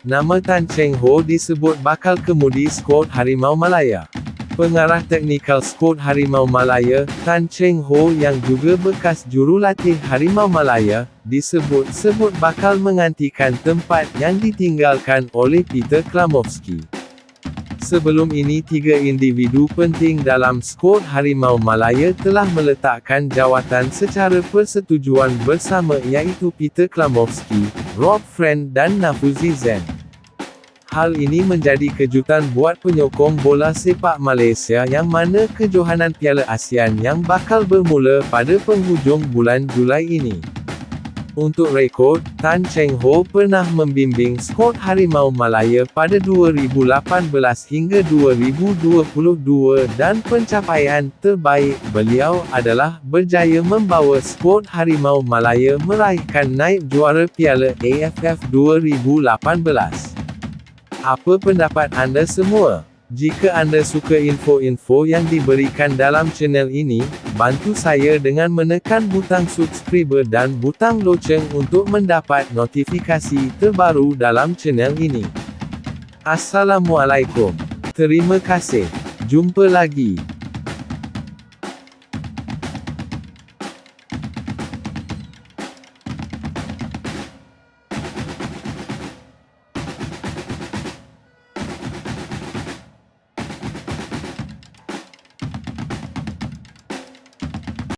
Nama Tan Cheng Ho disebut bakal kemudi skuad Harimau Malaya. Pengarah teknikal skuad Harimau Malaya, Tan Cheng Ho yang juga bekas jurulatih Harimau Malaya, disebut-sebut bakal menggantikan tempat yang ditinggalkan oleh Peter Klamovski. Sebelum ini tiga individu penting dalam skuad Harimau Malaya telah meletakkan jawatan secara persetujuan bersama iaitu Peter Klamovski, Rob Friend dan Nafuzi Zen. Hal ini menjadi kejutan buat penyokong bola sepak Malaysia yang mana kejohanan Piala ASEAN yang bakal bermula pada penghujung bulan Julai ini. Untuk rekod, Tan Cheng Ho pernah membimbing skuad Harimau Malaya pada 2018 hingga 2022 dan pencapaian terbaik beliau adalah berjaya membawa skuad Harimau Malaya meraihkan naib juara Piala AFF 2018. Apa pendapat anda semua? Jika anda suka info-info yang diberikan dalam channel ini, bantu saya dengan menekan butang subscribe dan butang loceng untuk mendapat notifikasi terbaru dalam channel ini. Assalamualaikum. Terima kasih. Jumpa lagi.